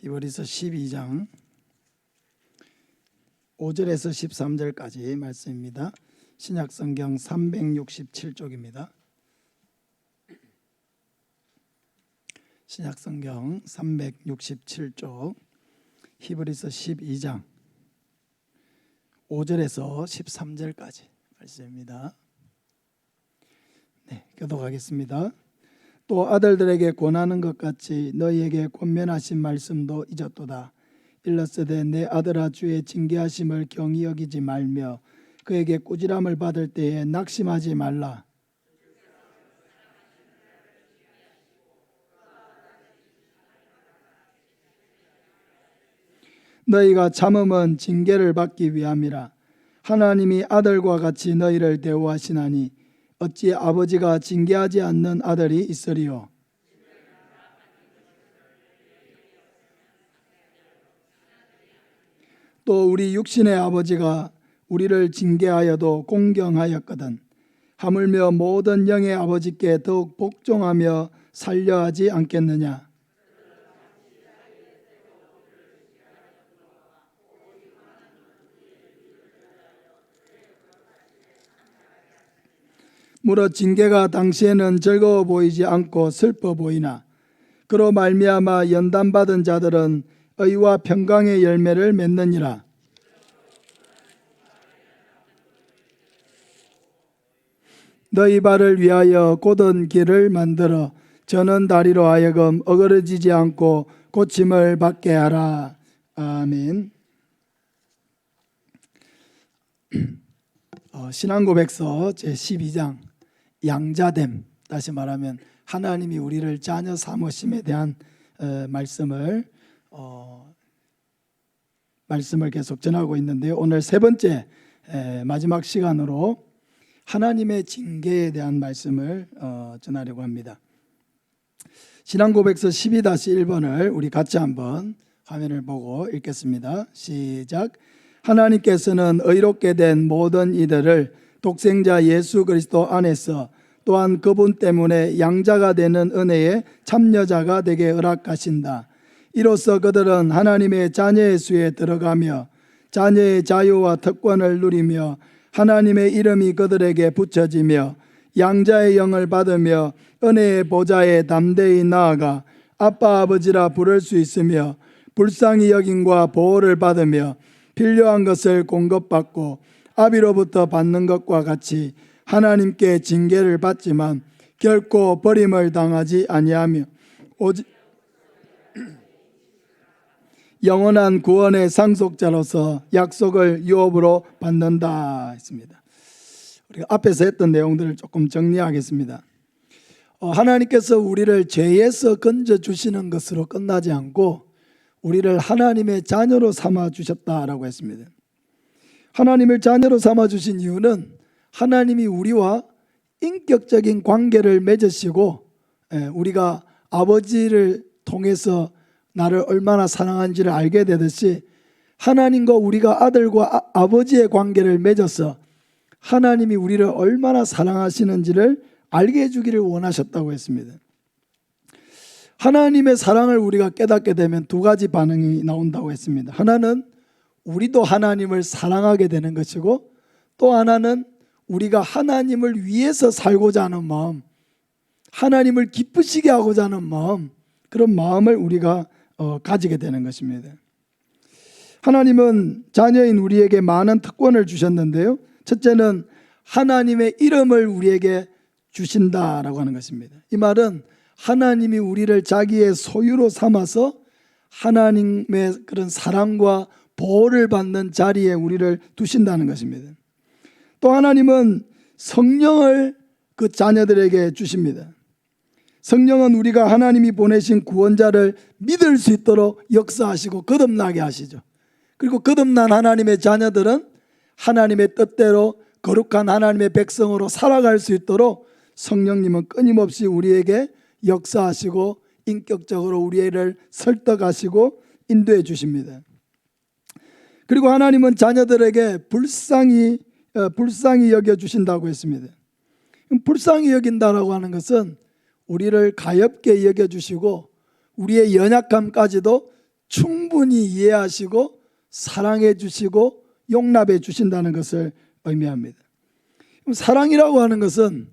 히브리서 12장 5절에서 13절까지 말씀입니다. 신약성경 367쪽입니다. 신약성경 367쪽 히브리서 12장 5절에서 13절까지 말씀입니다. 네, 교독하겠습니다. 또 아들들에게 권하는 것 같이 너희에게 권면하신 말씀도 잊었도다. 일렀으되 내 아들아 주의 징계하심을 경히 여기지 말며 그에게 꾸지람을 받을 때에 낙심하지 말라. 너희가 참음은 징계를 받기 위함이라. 하나님이 아들과 같이 너희를 대우하시나니 어찌 아버지가 징계하지 않는 아들이 있으리요. 또 우리 육신의 아버지가 우리를 징계하여도 공경하였거든. 하물며 모든 영의 아버지께 더욱 복종하며 살려하지 않겠느냐. 무릇 징계가 당시에는 즐거워 보이지 않고 슬퍼 보이나 그로 말미암아 연단받은 자들은 의와 평강의 열매를 맺느니라. 너희 발을 위하여 곧은 길을 만들어 저는 다리로 하여금 어그러지지 않고 고침을 받게 하라. 아멘. 신앙고백서 제12장 양자됨, 다시 말하면 하나님이 우리를 자녀 삼으심에 대한 말씀을 계속 전하고 있는데요. 오늘 세 번째 마지막 시간으로 하나님의 징계에 대한 말씀을 전하려고 합니다. 신앙고백서 12-1번을 우리 같이 한번 화면을 보고 읽겠습니다. 시작. 하나님께서는 의롭게 된 모든 이들을 독생자 예수 그리스도 안에서 또한 그분 때문에 양자가 되는 은혜의 참여자가 되게 허락하신다. 이로써 그들은 하나님의 자녀의 수에 들어가며 자녀의 자유와 특권을 누리며 하나님의 이름이 그들에게 붙여지며 양자의 영을 받으며 은혜의 보좌에 담대히 나아가 아빠 아버지라 부를 수 있으며 불쌍히 여김과 보호를 받으며 필요한 것을 공급받고 아비로부터 받는 것과 같이 하나님께 징계를 받지만 결코 버림을 당하지 아니하며 오직 영원한 구원의 상속자로서 약속을 유업으로 받는다 했습니다. 우리가 앞에서 했던 내용들을 조금 정리하겠습니다. 하나님께서 우리를 죄에서 건져주시는 것으로 끝나지 않고 우리를 하나님의 자녀로 삼아주셨다라고 했습니다. 하나님을 자녀로 삼아주신 이유는 하나님이 우리와 인격적인 관계를 맺으시고 우리가 아버지를 통해서 나를 얼마나 사랑하는지를 알게 되듯이 하나님과 우리가 아들과 아버지의 관계를 맺어서 하나님이 우리를 얼마나 사랑하시는지를 알게 해주기를 원하셨다고 했습니다. 하나님의 사랑을 우리가 깨닫게 되면 두 가지 반응이 나온다고 했습니다. 하나는 우리도 하나님을 사랑하게 되는 것이고 또 하나는 우리가 하나님을 위해서 살고자 하는 마음, 하나님을 기쁘시게 하고자 하는 마음, 그런 마음을 우리가 가지게 되는 것입니다. 하나님은 자녀인 우리에게 많은 특권을 주셨는데요. 첫째는 하나님의 이름을 우리에게 주신다라고 하는 것입니다. 이 말은 하나님이 우리를 자기의 소유로 삼아서 하나님의 그런 사랑과 보호를 받는 자리에 우리를 두신다는 것입니다. 또 하나님은 성령을 그 자녀들에게 주십니다. 성령은 우리가 하나님이 보내신 구원자를 믿을 수 있도록 역사하시고 거듭나게 하시죠. 그리고 거듭난 하나님의 자녀들은 하나님의 뜻대로 거룩한 하나님의 백성으로 살아갈 수 있도록 성령님은 끊임없이 우리에게 역사하시고 인격적으로 우리를 설득하시고 인도해 주십니다. 그리고 하나님은 자녀들에게 불쌍히 여겨주신다고 했습니다. 불쌍히 여긴다라고 하는 것은 우리를 가엾게 여겨주시고 우리의 연약함까지도 충분히 이해하시고 사랑해 주시고 용납해 주신다는 것을 의미합니다. 사랑이라고 하는 것은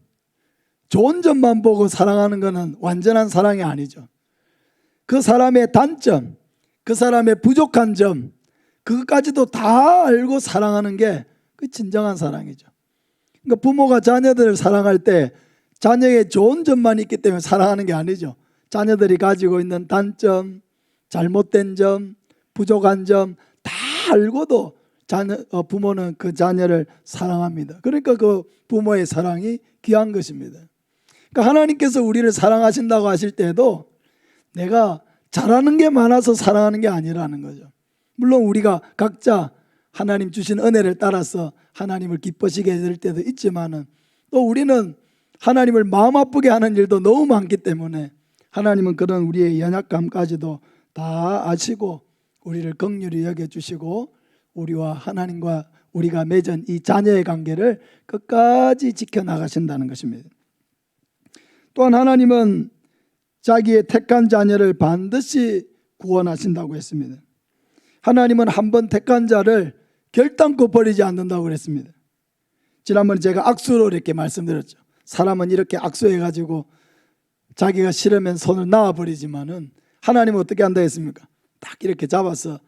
좋은 점만 보고 사랑하는 것은 완전한 사랑이 아니죠. 그 사람의 단점, 그 사람의 부족한 점, 그것까지도 다 알고 사랑하는 게 그 진정한 사랑이죠. 그러니까 부모가 자녀들을 사랑할 때 자녀의 좋은 점만 있기 때문에 사랑하는 게 아니죠. 자녀들이 가지고 있는 단점, 잘못된 점, 부족한 점 다 알고도 부모는 그 자녀를 사랑합니다. 그러니까 그 부모의 사랑이 귀한 것입니다. 그러니까 하나님께서 우리를 사랑하신다고 하실 때도 내가 잘하는 게 많아서 사랑하는 게 아니라는 거죠. 물론 우리가 각자 하나님 주신 은혜를 따라서 하나님을 기뻐시게 될 때도 있지만은 또 우리는 하나님을 마음 아프게 하는 일도 너무 많기 때문에 하나님은 그런 우리의 연약감까지도 다 아시고 우리를 긍휼히 여겨주시고 우리와 하나님과 우리가 맺은 이 자녀의 관계를 끝까지 지켜나가신다는 것입니다. 또한 하나님은 자기의 택한 자녀를 반드시 구원하신다고 했습니다. 하나님은 한번 택한 자를 결단코 버리지 않는다고 그랬습니다. 지난번에 제가 악수로 이렇게 말씀드렸죠. 사람은 이렇게 악수해가지고 자기가 싫으면 손을 놔버리지만은 하나님은 어떻게 한다 했습니까? 딱 이렇게 잡아서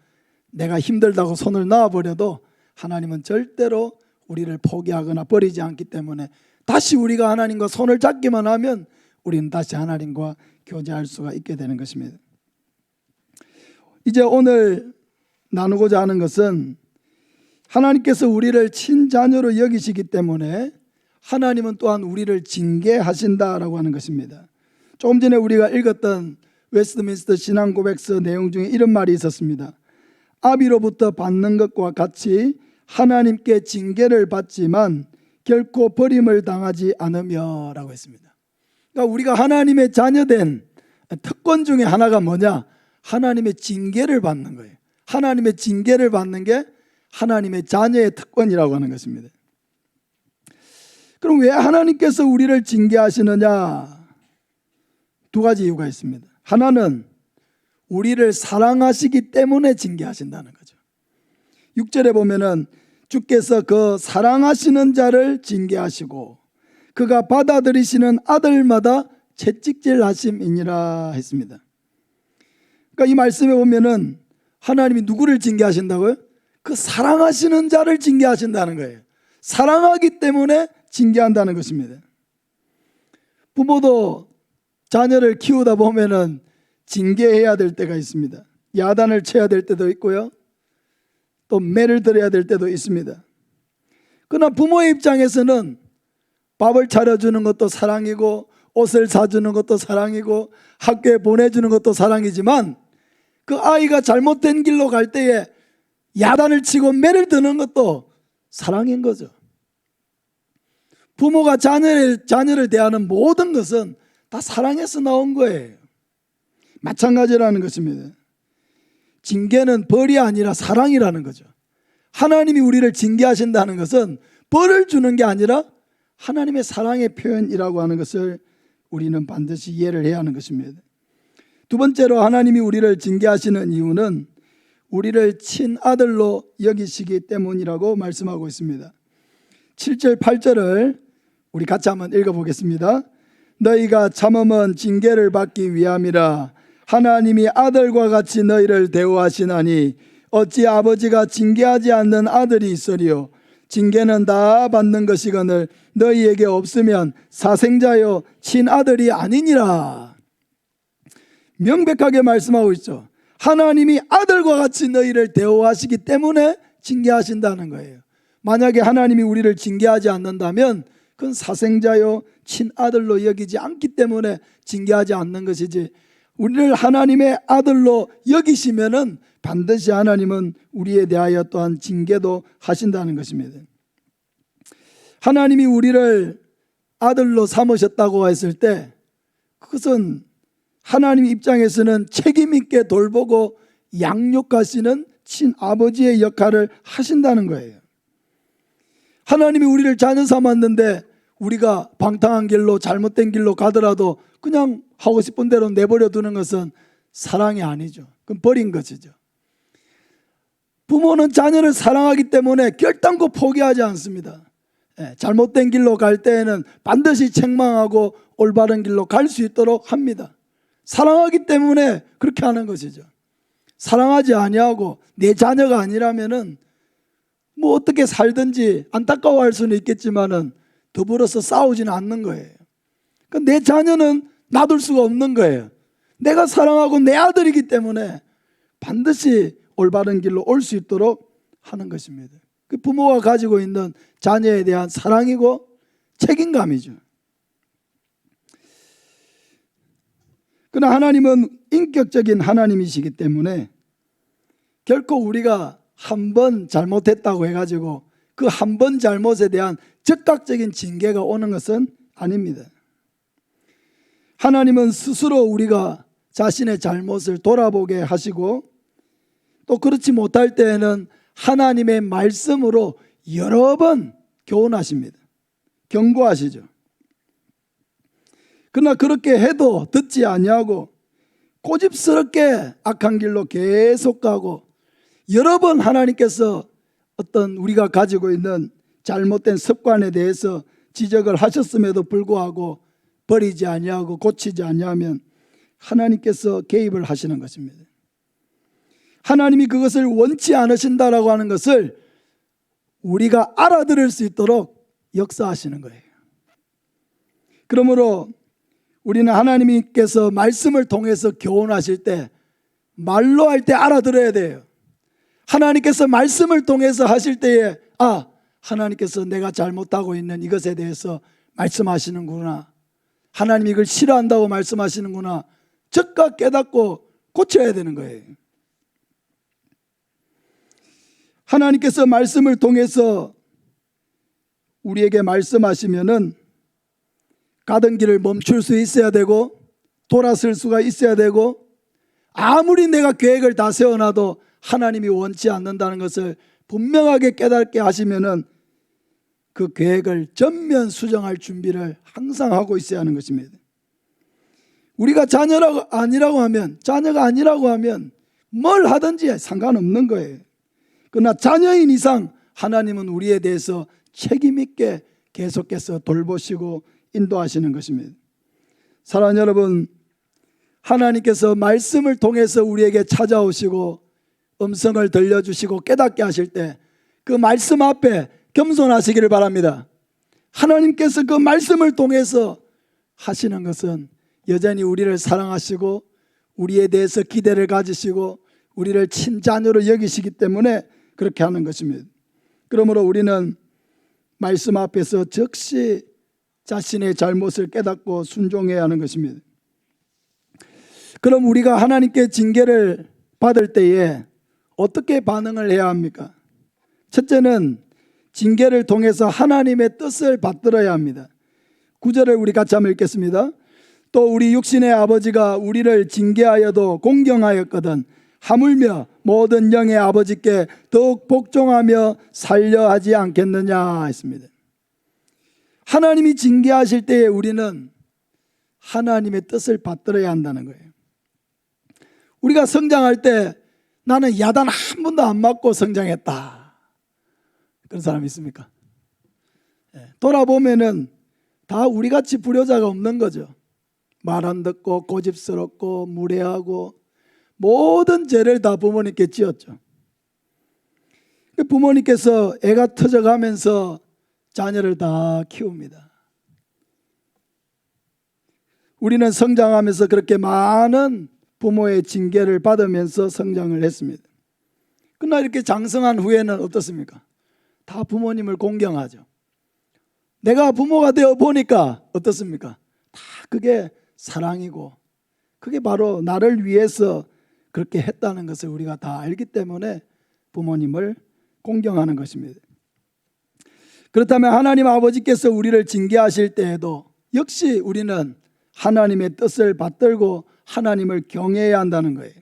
내가 힘들다고 손을 놔버려도 하나님은 절대로 우리를 포기하거나 버리지 않기 때문에 다시 우리가 하나님과 손을 잡기만 하면 우리는 다시 하나님과 교제할 수가 있게 되는 것입니다. 이제 오늘 나누고자 하는 것은 하나님께서 우리를 친자녀로 여기시기 때문에 하나님은 또한 우리를 징계하신다라고 하는 것입니다. 조금 전에 우리가 읽었던 웨스트민스터 신앙고백서 내용 중에 이런 말이 있었습니다. 아비로부터 받는 것과 같이 하나님께 징계를 받지만 결코 버림을 당하지 않으며 라고 했습니다. 그러니까 우리가 하나님의 자녀된 특권 중에 하나가 뭐냐? 하나님의 징계를 받는 거예요. 하나님의 징계를 받는 게 하나님의 자녀의 특권이라고 하는 것입니다. 그럼 왜 하나님께서 우리를 징계하시느냐? 두 가지 이유가 있습니다. 하나는 우리를 사랑하시기 때문에 징계하신다는 거죠. 6절에 보면은 주께서 그 사랑하시는 자를 징계하시고 그가 받아들이시는 아들마다 채찍질 하심이니라 했습니다. 그러니까 이 말씀에 보면은 하나님이 누구를 징계하신다고요? 그 사랑하시는 자를 징계하신다는 거예요. 사랑하기 때문에 징계한다는 것입니다. 부모도 자녀를 키우다 보면은 징계해야 될 때가 있습니다. 야단을 쳐야 될 때도 있고요. 또 매를 들어야 될 때도 있습니다. 그러나 부모의 입장에서는 밥을 차려주는 것도 사랑이고 옷을 사주는 것도 사랑이고 학교에 보내주는 것도 사랑이지만 그 아이가 잘못된 길로 갈 때에 야단을 치고 매를 드는 것도 사랑인 거죠. 부모가 자녀를 대하는 모든 것은 다 사랑에서 나온 거예요. 마찬가지라는 것입니다. 징계는 벌이 아니라 사랑이라는 거죠. 하나님이 우리를 징계하신다는 것은 벌을 주는 게 아니라 하나님의 사랑의 표현이라고 하는 것을 우리는 반드시 이해를 해야 하는 것입니다. 두 번째로 하나님이 우리를 징계하시는 이유는 우리를 친아들로 여기시기 때문이라고 말씀하고 있습니다. 7절 8절을 우리 같이 한번 읽어보겠습니다. 너희가 참음은 징계를 받기 위함이라 하나님이 아들과 같이 너희를 대우하시나니 어찌 아버지가 징계하지 않는 아들이 있으리요 징계는 다 받는 것이거늘 너희에게 없으면 사생자요 친아들이 아니니라. 명백하게 말씀하고 있죠. 하나님이 아들과 같이 너희를 대우하시기 때문에 징계하신다는 거예요. 만약에 하나님이 우리를 징계하지 않는다면 그건 사생자요 친아들로 여기지 않기 때문에 징계하지 않는 것이지, 우리를 하나님의 아들로 여기시면은 반드시 하나님은 우리에 대하여 또한 징계도 하신다는 것입니다. 하나님이 우리를 아들로 삼으셨다고 했을 때 그것은 하나님 입장에서는 책임 있게 돌보고 양육하시는 친아버지의 역할을 하신다는 거예요. 하나님이 우리를 자녀 삼았는데 우리가 방탕한 길로 잘못된 길로 가더라도 그냥 하고 싶은 대로 내버려 두는 것은 사랑이 아니죠. 그럼 버린 것이죠. 부모는 자녀를 사랑하기 때문에 결단코 포기하지 않습니다. 잘못된 길로 갈 때에는 반드시 책망하고 올바른 길로 갈 수 있도록 합니다. 사랑하기 때문에 그렇게 하는 것이죠. 사랑하지 아니하고 내 자녀가 아니라면은 뭐 어떻게 살든지 안타까워할 수는 있겠지만은 더불어서 싸우지는 않는 거예요. 내 자녀는 놔둘 수가 없는 거예요. 내가 사랑하고 내 아들이기 때문에 반드시 올바른 길로 올 수 있도록 하는 것입니다. 그 부모가 가지고 있는 자녀에 대한 사랑이고 책임감이죠. 그러나 하나님은 인격적인 하나님이시기 때문에 결코 우리가 한 번 잘못했다고 해가지고 그 한 번 잘못에 대한 즉각적인 징계가 오는 것은 아닙니다. 하나님은 스스로 우리가 자신의 잘못을 돌아보게 하시고 또 그렇지 못할 때에는 하나님의 말씀으로 여러 번 교훈하십니다. 경고하시죠. 그러나 그렇게 해도 듣지 아니하고 고집스럽게 악한 길로 계속 가고 여러 번 하나님께서 어떤 우리가 가지고 있는 잘못된 습관에 대해서 지적을 하셨음에도 불구하고 버리지 아니하고 고치지 아니하면 하나님께서 개입을 하시는 것입니다. 하나님이 그것을 원치 않으신다라고 하는 것을 우리가 알아들을 수 있도록 역사하시는 거예요. 그러므로 우리는 하나님께서 말씀을 통해서 교훈하실 때 말로 할 때 알아들어야 돼요. 하나님께서 말씀을 통해서 하실 때에 하나님께서 내가 잘못하고 있는 이것에 대해서 말씀하시는구나. 하나님이 이걸 싫어한다고 말씀하시는구나. 즉각 깨닫고 고쳐야 되는 거예요. 하나님께서 말씀을 통해서 우리에게 말씀하시면은 가던 길을 멈출 수 있어야 되고 돌아설 수가 있어야 되고 아무리 내가 계획을 다 세워놔도 하나님이 원치 않는다는 것을 분명하게 깨닫게 하시면은 그 계획을 전면 수정할 준비를 항상 하고 있어야 하는 것입니다. 우리가 자녀가 아니라고 하면 뭘 하든지 상관없는 거예요. 그러나 자녀인 이상 하나님은 우리에 대해서 책임 있게 계속해서 돌보시고 인도하시는 것입니다. 사랑하는 여러분, 하나님께서 말씀을 통해서 우리에게 찾아오시고 음성을 들려주시고 깨닫게 하실 때 그 말씀 앞에 겸손하시기를 바랍니다. 하나님께서 그 말씀을 통해서 하시는 것은 여전히 우리를 사랑하시고 우리에 대해서 기대를 가지시고 우리를 친자녀로 여기시기 때문에 그렇게 하는 것입니다. 그러므로 우리는 말씀 앞에서 즉시 자신의 잘못을 깨닫고 순종해야 하는 것입니다. 그럼 우리가 하나님께 징계를 받을 때에 어떻게 반응을 해야 합니까? 첫째는 징계를 통해서 하나님의 뜻을 받들어야 합니다. 9절을 우리 같이 한번 읽겠습니다. 또 우리 육신의 아버지가 우리를 징계하여도 공경하였거든 하물며 모든 영의 아버지께 더욱 복종하며 살려 하지 않겠느냐 했습니다. 하나님이 징계하실 때에 우리는 하나님의 뜻을 받들어야 한다는 거예요. 우리가 성장할 때 나는 야단 한 번도 안 맞고 성장했다. 그런 사람 있습니까? 돌아보면은 다 우리같이 불효자가 없는 거죠. 말 안 듣고 고집스럽고 무례하고 모든 죄를 다 부모님께 지었죠. 부모님께서 애가 터져가면서 자녀를 다 키웁니다. 우리는 성장하면서 그렇게 많은 부모의 징계를 받으면서 성장을 했습니다. 그러나 이렇게 장성한 후에는 어떻습니까? 다 부모님을 공경하죠. 내가 부모가 되어 보니까 어떻습니까? 다 그게 사랑이고 그게 바로 나를 위해서 그렇게 했다는 것을 우리가 다 알기 때문에 부모님을 공경하는 것입니다. 그렇다면 하나님 아버지께서 우리를 징계하실 때에도 역시 우리는 하나님의 뜻을 받들고 하나님을 경외해야 한다는 거예요.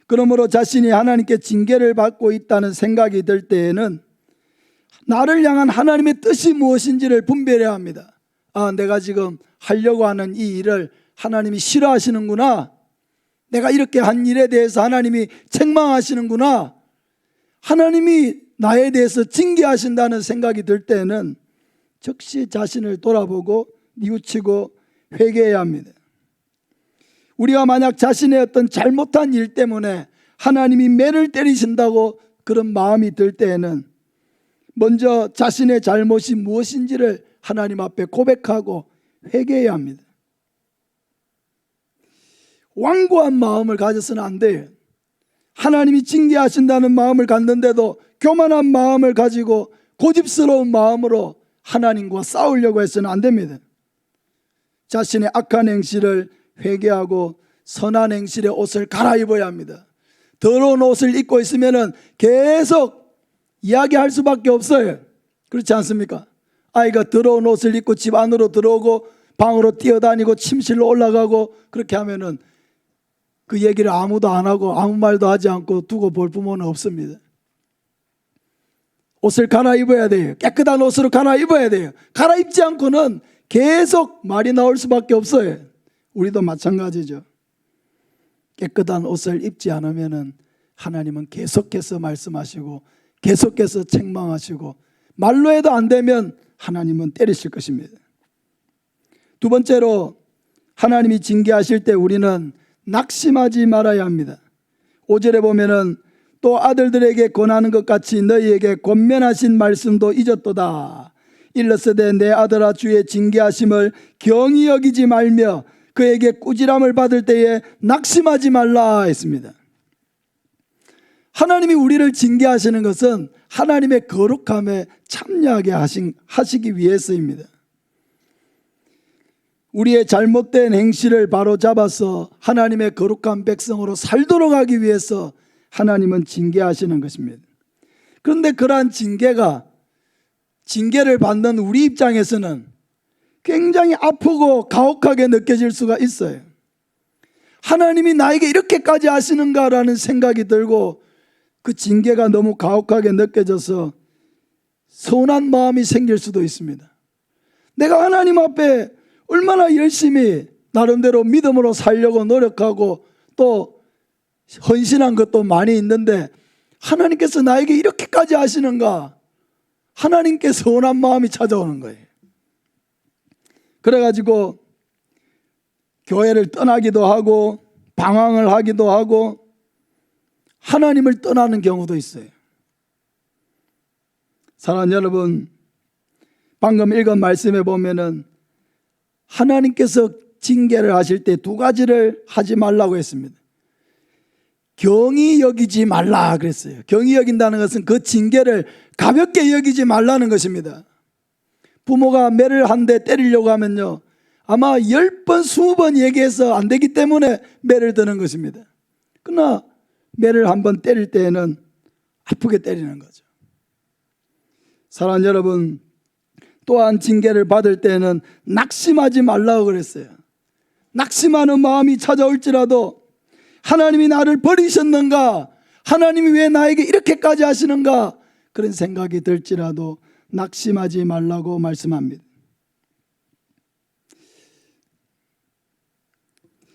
그러므로 자신이 하나님께 징계를 받고 있다는 생각이 들 때에는 나를 향한 하나님의 뜻이 무엇인지를 분별해야 합니다. 내가 지금 하려고 하는 이 일을 하나님이 싫어하시는구나. 내가 이렇게 한 일에 대해서 하나님이 책망하시는구나, 하나님이 나에 대해서 징계하신다는 생각이 들 때는 즉시 자신을 돌아보고 뉘우치고 회개해야 합니다. 우리가 만약 자신의 어떤 잘못한 일 때문에 하나님이 매를 때리신다고 그런 마음이 들 때에는 먼저 자신의 잘못이 무엇인지를 하나님 앞에 고백하고 회개해야 합니다. 완고한 마음을 가져서는 안 돼요. 하나님이 징계하신다는 마음을 갖는데도 교만한 마음을 가지고 고집스러운 마음으로 하나님과 싸우려고 해서는 안 됩니다. 자신의 악한 행실을 회개하고 선한 행실의 옷을 갈아입어야 합니다. 더러운 옷을 입고 있으면 계속 이야기할 수밖에 없어요. 그렇지 않습니까? 아이가 더러운 옷을 입고 집 안으로 들어오고 방으로 뛰어다니고 침실로 올라가고 그렇게 하면은 그 얘기를 아무도 안 하고 아무 말도 하지 않고 두고 볼 부모는 없습니다. 옷을 갈아입어야 돼요. 깨끗한 옷으로 갈아입어야 돼요. 갈아입지 않고는 계속 말이 나올 수밖에 없어요. 우리도 마찬가지죠. 깨끗한 옷을 입지 않으면 하나님은 계속해서 말씀하시고 계속해서 책망하시고 말로 해도 안 되면 하나님은 때리실 것입니다. 두 번째로 하나님이 징계하실 때 우리는 낙심하지 말아야 합니다. 5절에 보면은 또 아들들에게 권하는 것 같이 너희에게 권면하신 말씀도 잊었도다. 일러스되 내 아들아 주의 징계하심을 경히 여기지 말며 그에게 꾸지람을 받을 때에 낙심하지 말라 했습니다. 하나님이 우리를 징계하시는 것은 하나님의 거룩함에 참여하게 하시기 위해서입니다. 우리의 잘못된 행실을 바로 잡아서 하나님의 거룩한 백성으로 살도록 하기 위해서 하나님은 징계하시는 것입니다. 그런데 그러한 징계를 받는 우리 입장에서는 굉장히 아프고 가혹하게 느껴질 수가 있어요. 하나님이 나에게 이렇게까지 하시는가라는 생각이 들고 그 징계가 너무 가혹하게 느껴져서 서운한 마음이 생길 수도 있습니다. 내가 하나님 앞에 얼마나 열심히 나름대로 믿음으로 살려고 노력하고 또 헌신한 것도 많이 있는데 하나님께서 나에게 이렇게까지 하시는가? 하나님께 서운한 마음이 찾아오는 거예요. 그래가지고 교회를 떠나기도 하고 방황을 하기도 하고 하나님을 떠나는 경우도 있어요. 사랑하는 여러분, 방금 읽은 말씀에 보면은 하나님께서 징계를 하실 때 두 가지를 하지 말라고 했습니다. 경히 여기지 말라 그랬어요. 경히 여긴다는 것은 그 징계를 가볍게 여기지 말라는 것입니다. 부모가 매를 한 대 때리려고 하면요, 아마 10번 20번 얘기해서 안 되기 때문에 매를 드는 것입니다. 그러나 매를 한번 때릴 때에는 아프게 때리는 거죠. 사랑하는 여러분, 또한 징계를 받을 때는 낙심하지 말라고 그랬어요. 낙심하는 마음이 찾아올지라도 하나님이 나를 버리셨는가? 하나님이 왜 나에게 이렇게까지 하시는가? 그런 생각이 들지라도 낙심하지 말라고 말씀합니다.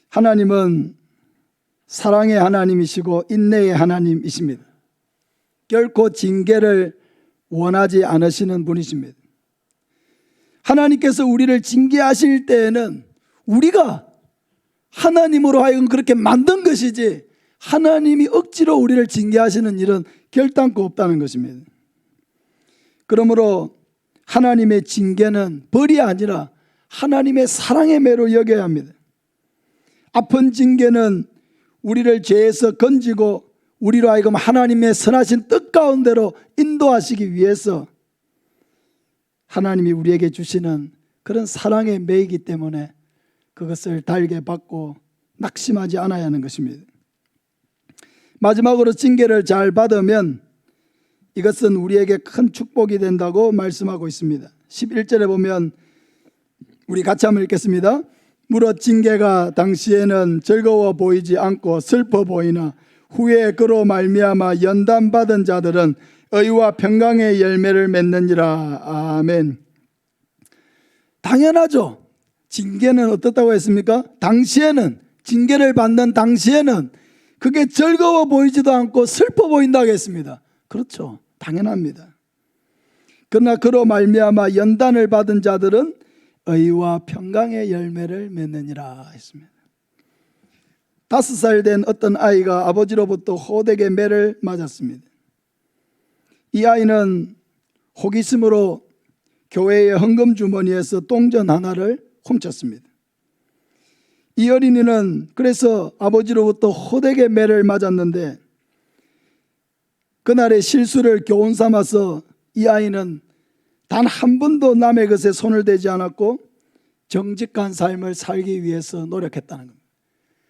하나님은 사랑의 하나님이시고 인내의 하나님이십니다. 결코 징계를 원하지 않으시는 분이십니다. 하나님께서 우리를 징계하실 때에는 우리가 하나님으로 하여금 그렇게 만든 것이지 하나님이 억지로 우리를 징계하시는 일은 결단코 없다는 것입니다. 그러므로 하나님의 징계는 벌이 아니라 하나님의 사랑의 매로 여겨야 합니다. 아픈 징계는 우리를 죄에서 건지고 우리로 하여금 하나님의 선하신 뜻 가운데로 인도하시기 위해서 하나님이 우리에게 주시는 그런 사랑의 매이기 때문에 그것을 달게 받고 낙심하지 않아야 하는 것입니다. 마지막으로 징계를 잘 받으면 이것은 우리에게 큰 축복이 된다고 말씀하고 있습니다. 11절에 보면 우리 같이 한번 읽겠습니다. 무릇 징계가 당시에는 즐거워 보이지 않고 슬퍼 보이나 후에 그로 말미암아 연단받은 자들은 의와 평강의 열매를 맺느니라. 아멘. 당연하죠. 징계는 어떻다고 했습니까? 당시에는 징계를 받는 당시에는 그게 즐거워 보이지도 않고 슬퍼 보인다고 했습니다. 그렇죠. 당연합니다. 그러나 그로 말미암아 연단을 받은 자들은 의와 평강의 열매를 맺느니라 했습니다. 5살 된 어떤 아이가 아버지로부터 호되게 매를 맞았습니다. 이 아이는 호기심으로 교회의 헌금 주머니에서 동전 하나를 훔쳤습니다. 이 어린이는 그래서 아버지로부터 호되게 매를 맞았는데 그날의 실수를 교훈 삼아서 이 아이는 단 한 번도 남의 것에 손을 대지 않았고 정직한 삶을 살기 위해서 노력했다는 겁니다.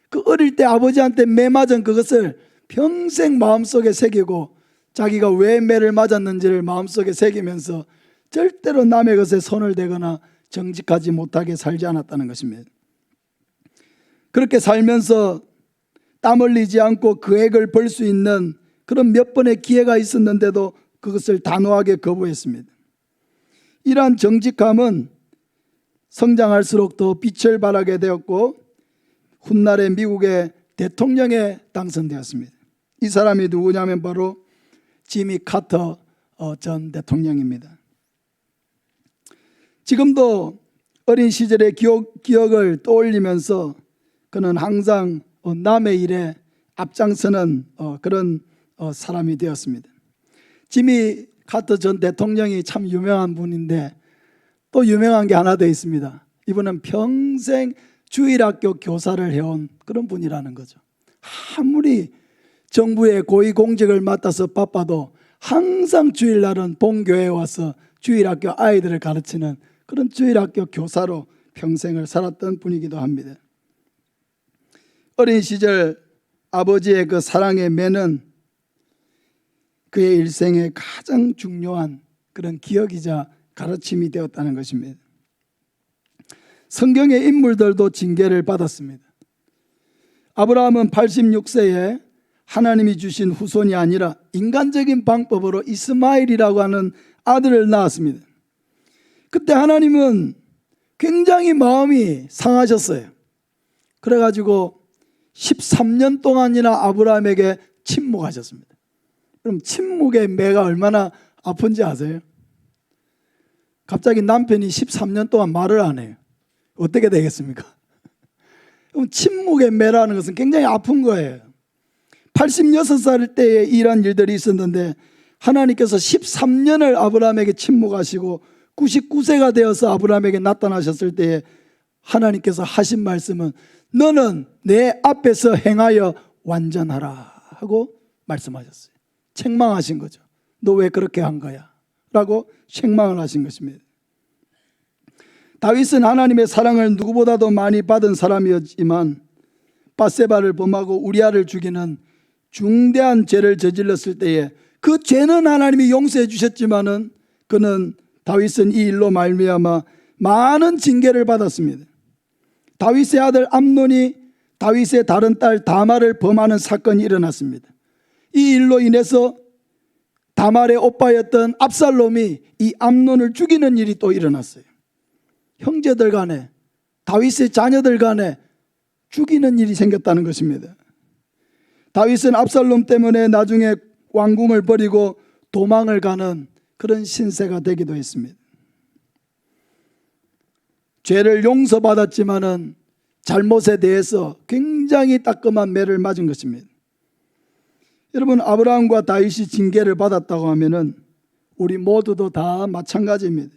그 어릴 때 아버지한테 매 맞은 그것을 평생 마음속에 새기고 자기가 왜 매를 맞았는지를 마음속에 새기면서 절대로 남의 것에 손을 대거나 정직하지 못하게 살지 않았다는 것입니다. 그렇게 살면서 땀 흘리지 않고 계획을 벌 수 있는 그런 몇 번의 기회가 있었는데도 그것을 단호하게 거부했습니다. 이러한 정직함은 성장할수록 더 빛을 발하게 되었고 훗날에 미국의 대통령에 당선되었습니다. 이 사람이 누구냐면 바로 지미 카터 전 대통령입니다. 지금도 어린 시절의 기억을 떠올리면서 그는 항상 남의 일에 앞장서는 그런 사람이 되었습니다. 지미 카터 전 대통령이 참 유명한 분인데 또 유명한 게 하나 더 있습니다. 이분은 평생 주일학교 교사를 해온 그런 분이라는 거죠. 아무리 정부의 고위공직을 맡아서 바빠도 항상 주일날은 본교회에 와서 주일학교 아이들을 가르치는 그런 주일학교 교사로 평생을 살았던 분이기도 합니다. 어린 시절 아버지의 그 사랑의 매는 그의 일생의 가장 중요한 그런 기억이자 가르침이 되었다는 것입니다. 성경의 인물들도 징계를 받았습니다. 아브라함은 86세에 하나님이 주신 후손이 아니라 인간적인 방법으로 이스마엘이라고 하는 아들을 낳았습니다. 그때 하나님은 굉장히 마음이 상하셨어요. 그래가지고 13년 동안이나 아브라함에게 침묵하셨습니다. 그럼 침묵의 매가 얼마나 아픈지 아세요? 갑자기 남편이 13년 동안 말을 안 해요. 어떻게 되겠습니까? 그럼 침묵의 매라는 것은 굉장히 아픈 거예요. 86살 때에 이런 일들이 있었는데 하나님께서 13년을 아브라함에게 침묵하시고 99세가 되어서 아브라함에게 나타나셨을 때에 하나님께서 하신 말씀은 너는 내 앞에서 행하여 완전하라 하고 말씀하셨어요. 책망하신 거죠. 너 왜 그렇게 한 거야? 라고 책망을 하신 것입니다. 다윗은 하나님의 사랑을 누구보다도 많이 받은 사람이었지만 밧세바를 범하고 우리아를 죽이는 중대한 죄를 저질렀을 때에 그 죄는 하나님이 용서해 주셨지만은 다윗은 이 일로 말미암아 많은 징계를 받았습니다. 다윗의 아들 암논이 다윗의 다른 딸 다말을 범하는 사건이 일어났습니다. 이 일로 인해서 다말의 오빠였던 압살롬이 이 암논을 죽이는 일이 또 일어났어요. 형제들 간에 다윗의 자녀들 간에 죽이는 일이 생겼다는 것입니다. 다윗은 압살롬 때문에 나중에 왕궁을 버리고 도망을 가는 그런 신세가 되기도 했습니다. 죄를 용서받았지만은 잘못에 대해서 굉장히 따끔한 매를 맞은 것입니다. 여러분, 아브라함과 다윗이 징계를 받았다고 하면은 우리 모두도 다 마찬가지입니다.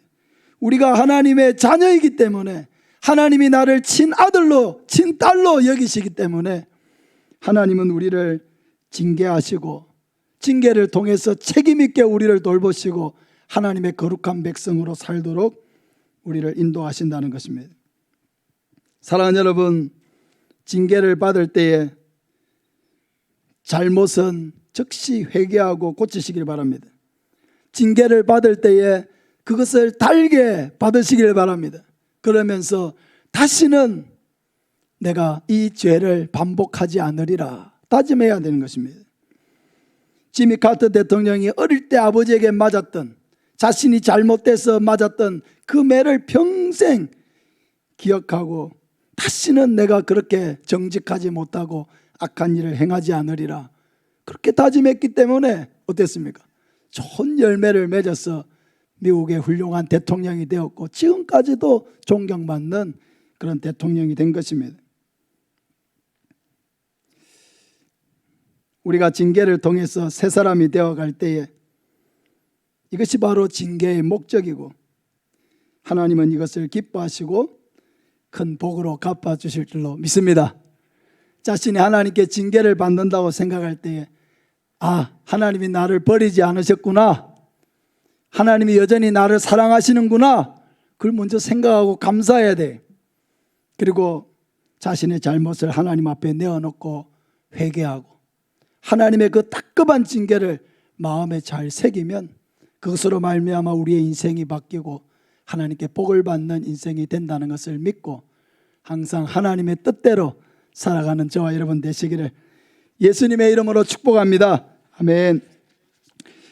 우리가 하나님의 자녀이기 때문에 하나님이 나를 친아들로 친딸로 여기시기 때문에 하나님은 우리를 징계하시고 징계를 통해서 책임 있게 우리를 돌보시고 하나님의 거룩한 백성으로 살도록 우리를 인도하신다는 것입니다. 사랑하는 여러분, 징계를 받을 때에 잘못은 즉시 회개하고 고치시길 바랍니다. 징계를 받을 때에 그것을 달게 받으시길 바랍니다. 그러면서 다시는 내가 이 죄를 반복하지 않으리라 다짐해야 되는 것입니다. 지미 카터 대통령이 어릴 때 아버지에게 맞았던, 자신이 잘못돼서 맞았던 그 매를 평생 기억하고 다시는 내가 그렇게 정직하지 못하고 악한 일을 행하지 않으리라. 그렇게 다짐했기 때문에 어땠습니까? 좋은 열매를 맺어서 미국의 훌륭한 대통령이 되었고 지금까지도 존경받는 그런 대통령이 된 것입니다. 우리가 징계를 통해서 새 사람이 되어갈 때에 이것이 바로 징계의 목적이고 하나님은 이것을 기뻐하시고 큰 복으로 갚아주실 줄로 믿습니다. 자신이 하나님께 징계를 받는다고 생각할 때에 하나님이 나를 버리지 않으셨구나, 하나님이 여전히 나를 사랑하시는구나, 그걸 먼저 생각하고 감사해야 돼. 그리고 자신의 잘못을 하나님 앞에 내어놓고 회개하고 하나님의 그 따끔한 징계를 마음에 잘 새기면 그것으로 말미암아 우리의 인생이 바뀌고 하나님께 복을 받는 인생이 된다는 것을 믿고 항상 하나님의 뜻대로 살아가는 저와 여러분 되시기를 예수님의 이름으로 축복합니다. 아멘.